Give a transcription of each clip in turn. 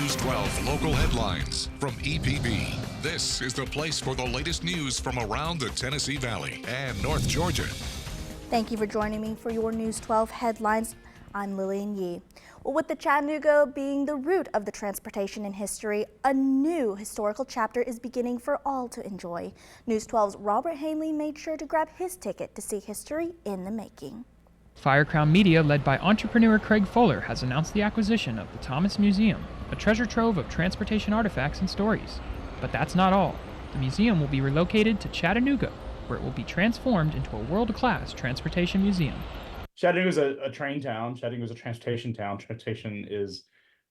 News 12 local headlines from EPB. This is the place for the latest news from around the Tennessee Valley and North Georgia. Thank you for joining me for your News 12 headlines. I'm Lillian Yee. Well, with the Chattanooga being the root of the transportation in history, a new historical chapter is beginning for all to enjoy. News 12's Robert Hanley made sure to grab his ticket to see history in the making. Firecrown Media, led by entrepreneur Craig Fuller, has announced the acquisition of the Thomas Museum, a treasure trove of transportation artifacts and stories. But that's not all. The museum will be relocated to Chattanooga, where it will be transformed into a world-class transportation museum. Chattanooga is a train town. Chattanooga is a transportation town. Transportation is,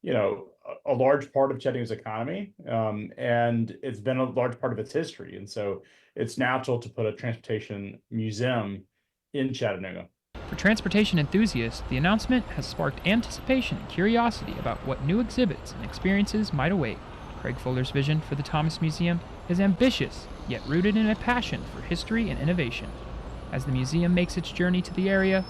a large part of Chattanooga's economy, and it's been a large part of its history. And so it's natural to put a transportation museum in Chattanooga. For transportation enthusiasts, the announcement has sparked anticipation and curiosity about what new exhibits and experiences might await. Craig Fuller's vision for the Thomas Museum is ambitious, yet rooted in a passion for history and innovation. As the museum makes its journey to the area,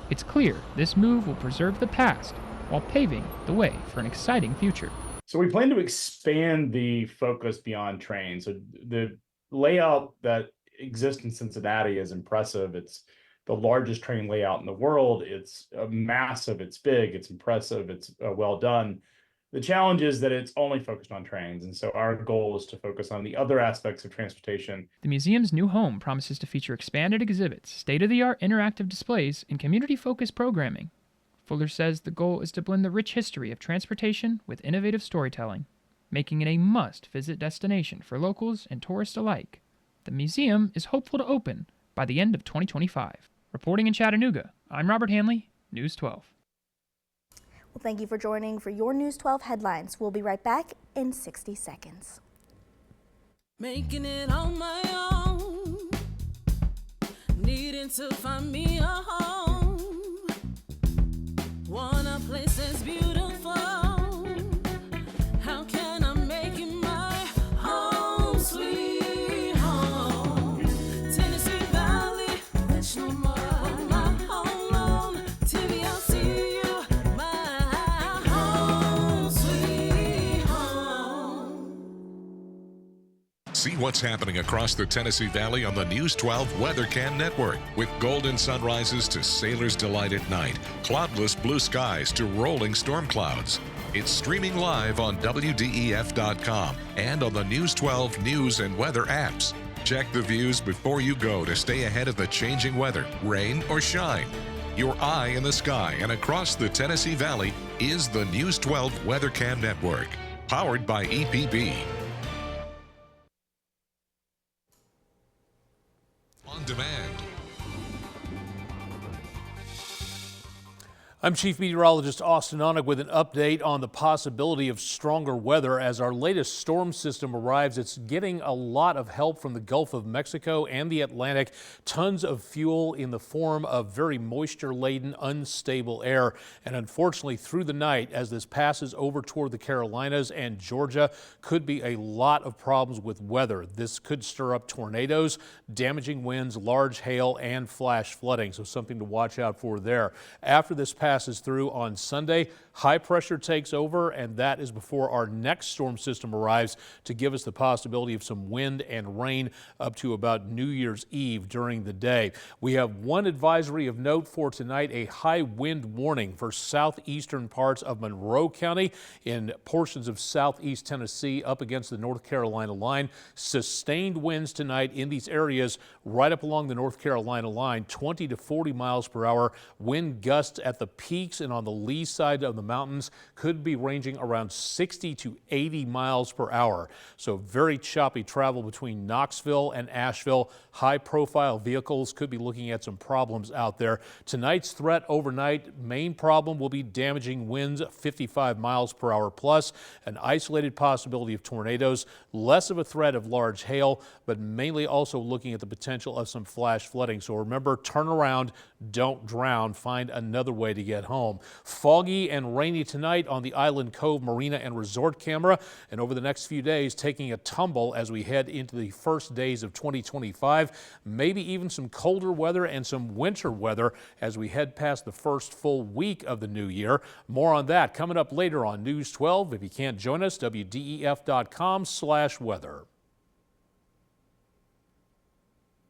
it's clear this move will preserve the past while paving the way for an exciting future. So we plan to expand the focus beyond trains. So the layout that exists in Cincinnati is impressive. It's the largest train layout in the world. It's massive, it's big, it's impressive, it's well done. The challenge is that it's only focused on trains, and so our goal is to focus on the other aspects of transportation. The museum's new home promises to feature expanded exhibits, state-of-the-art interactive displays, and community-focused programming. Fuller says the goal is to blend the rich history of transportation with innovative storytelling, making it a must-visit destination for locals and tourists alike. The museum is hopeful to open by the end of 2025. Reporting in Chattanooga, I'm Robert Hanley, News 12. Well, thank you for joining for your News 12 headlines. We'll be right back in 60 seconds. Making it on my own, needing to find me a home, want a place that's beautiful. How can I make it my home, sweet home? Tennessee Valley, there's no more. See what's happening across the Tennessee Valley on the News 12 Weather Cam Network. With golden sunrises to sailor's delight at night, cloudless blue skies to rolling storm clouds. It's streaming live on WDEF.com and on the News 12 news and weather apps. Check the views before you go to stay ahead of the changing weather, rain or shine. Your eye in the sky and across the Tennessee Valley is the News 12 Weather Cam Network, powered by EPB. On Demand. I'm Chief Meteorologist Austin Onig with an update on the possibility of stronger weather as our latest storm system arrives. It's getting a lot of help from the Gulf of Mexico and the Atlantic. Tons of fuel in the form of very moisture-laden, unstable air. And unfortunately, through the night, as this passes over toward the Carolinas and Georgia, could be a lot of problems with weather. This could stir up tornadoes, damaging winds, large hail, and flash flooding. So something to watch out for there. After this passes through on Sunday, high pressure takes over, and that is before our next storm system arrives to give us the possibility of some wind and rain up to about New Year's Eve during the day. We have one advisory of note for tonight, a high wind warning for southeastern parts of Monroe County in portions of southeast Tennessee up against the North Carolina line. Sustained winds tonight in these areas right up along the North Carolina line, 20 to 40 miles per hour. Wind gusts at the peaks and on the lee side of the mountains could be ranging around 60 to 80 miles per hour. So very choppy travel between Knoxville and Asheville. High profile vehicles could be looking at some problems out there. Tonight's threat overnight, main problem will be damaging winds 55 miles per hour plus, an isolated possibility of tornadoes, less of a threat of large hail, but mainly also looking at the potential of some flash flooding. So remember, turn around, don't drown, find another way to get home. Foggy and rainy tonight on the Island Cove Marina and Resort camera, and over the next few days taking a tumble as we head into the first days of 2025. Maybe even some colder weather and some winter weather as we head past the first full week of the new year. More on that coming up later on News 12. If you can't join us, WDEF.com/weather.